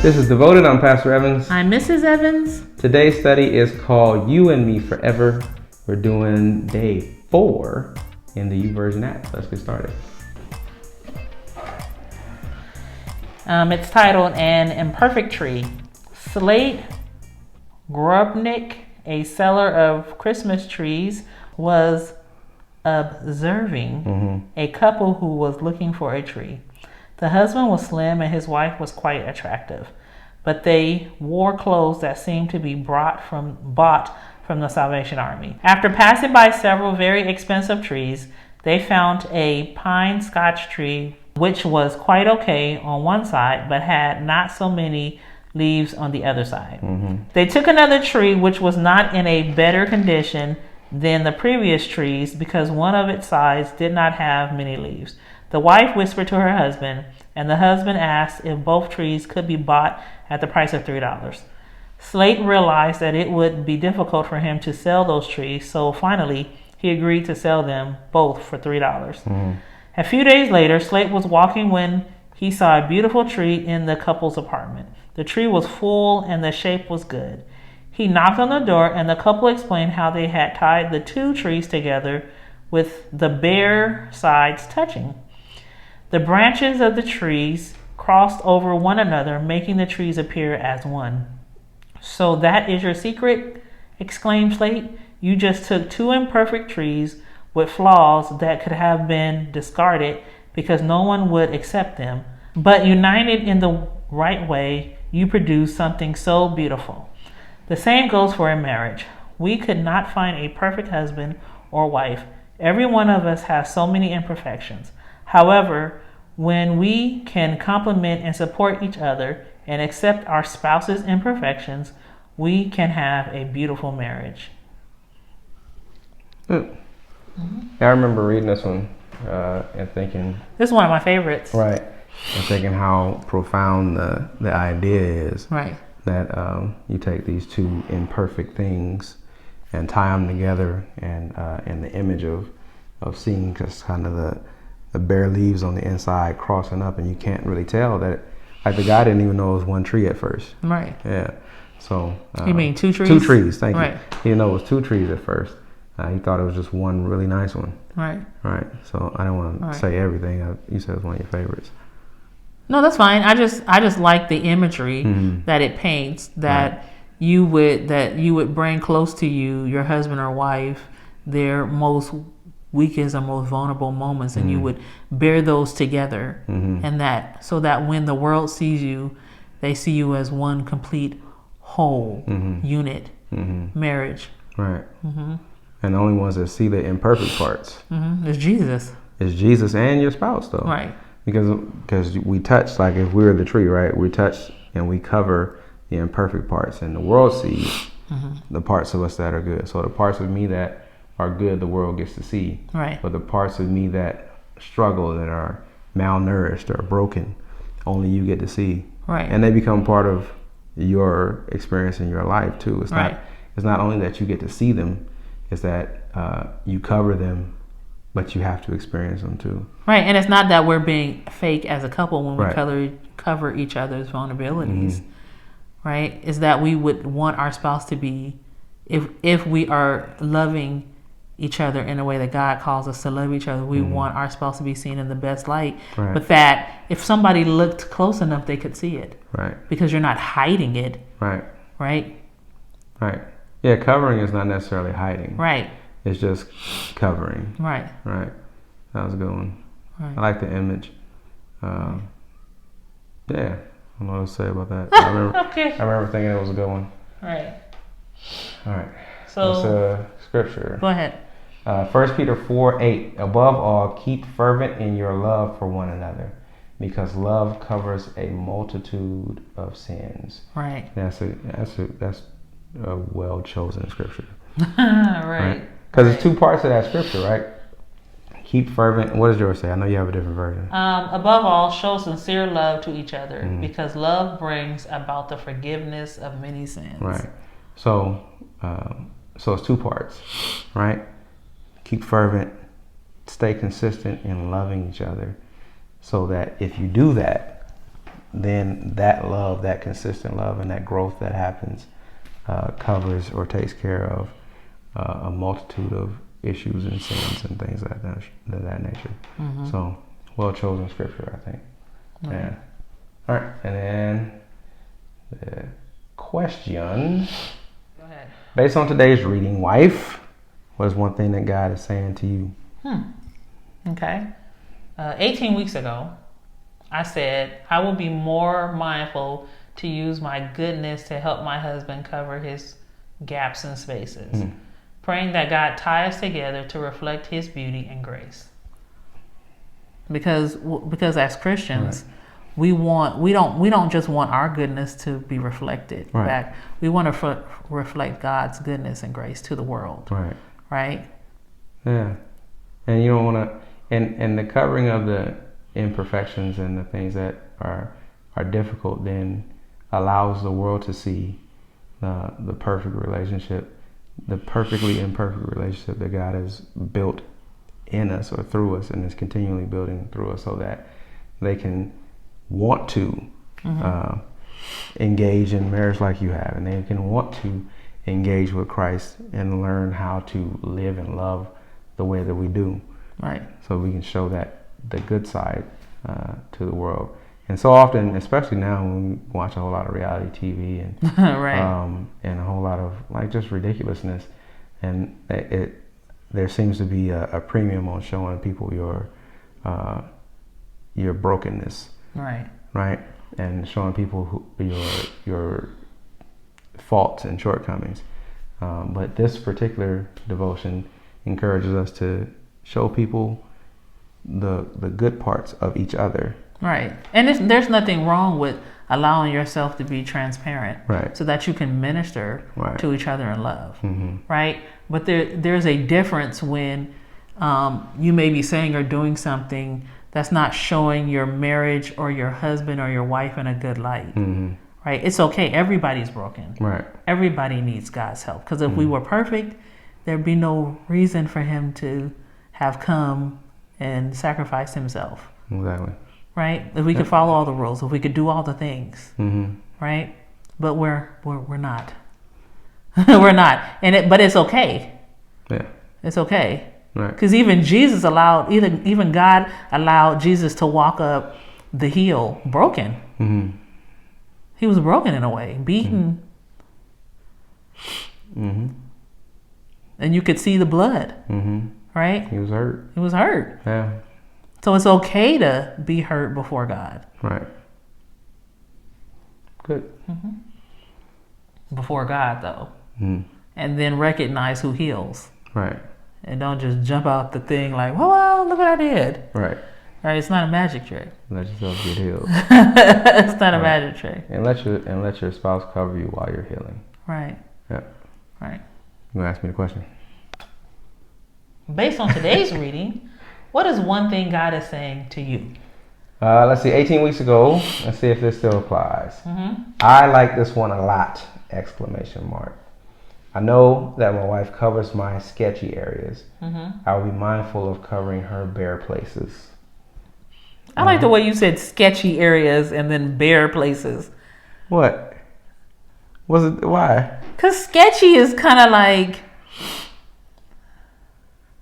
This is Devoted. I'm Pastor Evans. I'm Mrs. Evans. Today's study is called You and Me Forever. We're doing day 4 in the YouVersion app. Let's get started. It's titled An Imperfect Tree. Slate Grubnick, a seller of Christmas trees, was observing a couple who was looking for a tree. The husband was slim and his wife was quite attractive, but they wore clothes that seemed to be bought from the Salvation Army. After passing by several very expensive trees, they found a pine Scotch tree which was quite okay on one side but had not so many leaves on the other side. They took another tree which was not in a better condition than the previous trees because one of its sides did not have many leaves. The wife whispered to her husband, and the husband asked if both trees could be bought at the price of $3. Slate realized that it would be difficult for him to sell those trees, so finally he agreed to sell them both for $3. A few days later, Slate was walking when he saw a beautiful tree in the couple's apartment. The tree was full and the shape was good. He knocked on the door and the couple explained how they had tied the two trees together with the bare sides touching. The branches of the trees crossed over one another, making the trees appear as one. "So that is your secret?" exclaimed Slate. "You just took two imperfect trees with flaws that could have been discarded because no one would accept them, but united in the right way, you produced something so beautiful. The same goes for a marriage. We could not find a perfect husband or wife. Every one of us has so many imperfections. However, when we can complement and support each other and accept our spouse's imperfections, we can have a beautiful marriage." Yeah, I remember reading this one and thinking... This is one of my favorites. Right. And thinking how profound the idea is. Right. That you take these two imperfect things and tie them together, and in the image of seeing just kind of the bare leaves on the inside crossing up, and you can't really tell that, like, the guy didn't even know it was one tree at first. Right. Yeah. So you mean two trees? Two trees. Thank right. you. He didn't know it was two trees at first. He thought it was just one really nice one. Right. Right. So I don't want to say everything. You said it was one of your favorites. No, that's fine. I just like the imagery that it paints, that you would bring close to you your husband or wife, their most weakest or most vulnerable moments, and you would bear those together, and that so that when the world sees you, they see you as one complete whole unit, marriage. Right. And the only ones that see the imperfect parts is Jesus. Is Jesus and your spouse, though. Right. Because we touch, like if we're the tree, right? We touch and we cover the imperfect parts, and the world sees the parts of us that are good. So the parts of me that are good, the world gets to see. Right. But the parts of me that struggle, that are malnourished or broken, only you get to see. Right. And they become part of your experience in your life too. It's not only that you get to see them, it's that you cover them, but you have to experience them too. Right. And it's not that we're being fake as a couple when we cover each other's vulnerabilities. Right. It's that we would want our spouse to be, if we are loving each other in a way that God calls us to love each other, we want our spouse to be seen in the best light. Right. But that if somebody looked close enough, they could see it. Right. Because you're not hiding it. Right. Right. Right. Yeah, covering is not necessarily hiding. Right. It's just covering. Right. Right. That was a good one. Right. I like the image. Yeah. I don't know what to say about that. I remember thinking it was a good one. Right. All right. So, scripture. Go ahead. 1 Peter 4:8. Above all, keep fervent in your love for one another, because love covers a multitude of sins. Right. That's a well chosen scripture. Right. Because there's two parts of that scripture, right? Keep fervent. What does yours say? I know you have a different version. Above all, show sincere love to each other, because love brings about the forgiveness of many sins. Right. So it's two parts, right? Keep fervent, stay consistent in loving each other, so that if you do that, then that love, that consistent love, and that growth that happens covers or takes care of a multitude of issues and sins and things of that nature. So, well chosen scripture, I think. Right. Yeah. All right, and then the question. Go ahead. Based on today's reading, wife, what is one thing that God is saying to you? Okay. 18 weeks ago, I said, I will be more mindful to use my goodness to help my husband cover his gaps and spaces. Praying that God tie us together to reflect his beauty and grace. Because as Christians, we don't just want our goodness to be reflected back. We want to reflect God's goodness and grace to the world. Right? Yeah. And you don't want to, and the covering of the imperfections and the things that are difficult then allows the world to see the perfect relationship, the perfectly imperfect relationship that God has built in us or through us, and is continually building through us, so that they can want to engage in marriage like you have, and they can want to engage with Christ and learn how to live and love the way that we do. Right. So we can show that the good side to the world. And so often, especially now when we watch a whole lot of reality TV and and a whole lot of like just ridiculousness, and there seems to be a premium on showing people your brokenness. Right. And showing people your faults and shortcomings. But this particular devotion encourages us to show people the good parts of each other. Right. And there's nothing wrong with allowing yourself to be transparent, so that you can minister to each other in love. Right. But there's a difference when you may be saying or doing something that's not showing your marriage or your husband or your wife in a good light. Right. It's okay. Everybody's broken. Right. Everybody needs God's help. Because if we were perfect, there'd be no reason for him to have come and sacrificed himself. Exactly. Right? If we could follow all the rules, if we could do all the things. Right? But we're not. We're not. But it's okay. Yeah. It's okay. Right. Because even Jesus even God allowed Jesus to walk up the hill broken. He was broken in a way, beaten. And you could see the blood. Right? He was hurt. He was hurt. Yeah. So it's okay to be hurt before God. Right. Good. Before God, though. And then recognize who heals. Right. And don't just jump out the thing like, well, look what I did. Right. Right. It's not a magic trick. Let yourself get healed. It's not a magic trick. And let your spouse cover you while you're healing. Right. Yeah. Right. You gonna ask me the question? Based on today's reading, what is one thing God is saying to you? Let's see. 18 weeks ago. Let's see if this still applies. I like this one a lot! ! I know that my wife covers my sketchy areas. I will be mindful of covering her bare places. I like the way you said sketchy areas and then bare places. What? Was it why? Because sketchy is kind of like,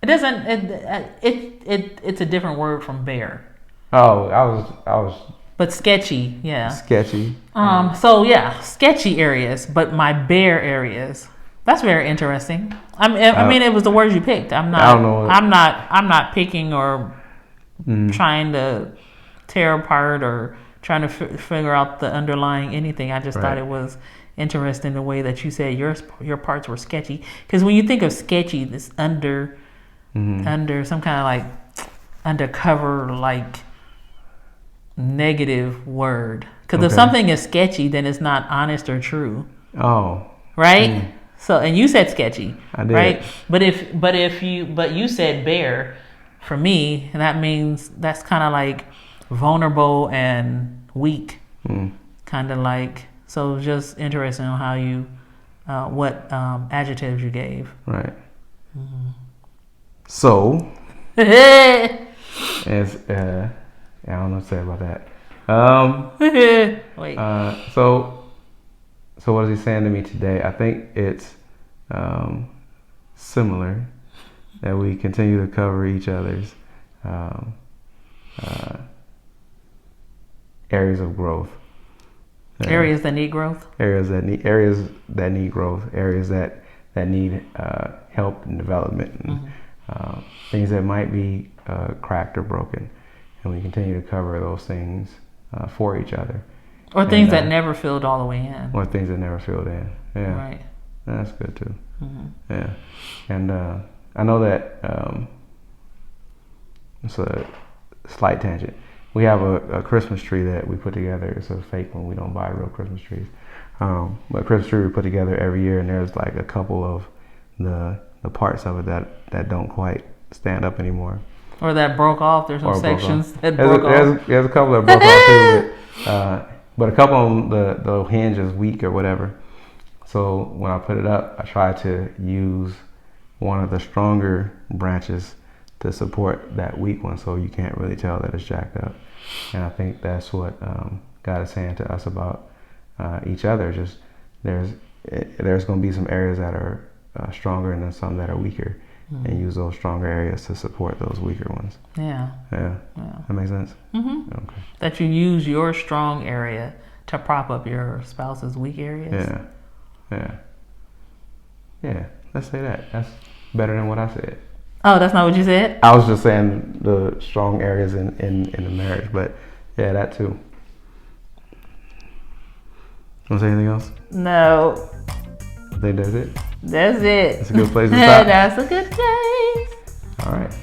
it doesn't. It's a different word from bare. Oh, I was. But sketchy, yeah. Sketchy. So yeah, sketchy areas, but my bare areas. That's very interesting. I mean, it was the words you picked. I'm not picking or trying to tear apart or trying to figure out the underlying anything. I just thought it was interesting the way that you said your parts were sketchy. Because when you think of sketchy, this under some kind of like undercover like negative word. Because if something is sketchy, then it's not honest or true. Oh. Right. So, and you said sketchy, I did. right? But you said bare for me, and that means that's kind of like vulnerable and weak, kind of like. So, just interesting on how you, what adjectives you gave. Right. So, as I don't know what to say about that. Wait. So what is he saying to me today? I think it's similar that we continue to cover each other's areas of growth. Areas that need growth. Areas that need growth. Areas that need help and development, and things that might be cracked or broken, and we continue to cover those things for each other. Or things that never filled all the way in. Or things that never filled in. Yeah. Right. That's good too. Yeah. And I know that it's a slight tangent. We have a Christmas tree that we put together. It's a fake one. We don't buy real Christmas trees. But a Christmas tree we put together every year, and there's like a couple of the parts of it that don't quite stand up anymore. Or that broke off. There's some sections that broke off. There's a couple that broke off too. But a couple of them, the hinge is weak or whatever. So when I put it up, I try to use one of the stronger branches to support that weak one, so you can't really tell that it's jacked up. And I think that's what God is saying to us about each other. Just there's going to be some areas that are stronger and then some that are weaker, and use those stronger areas to support those weaker ones. Yeah. That makes sense. Okay. That you use your strong area to prop up your spouse's weak areas. Yeah. Let's say that. That's better than what I said. Oh, that's not what you said? I was just saying the strong areas in the marriage, but yeah, that too. Want to say anything else? No. I think that's it. That's it. That's a good place to stop. That's a good place. All right.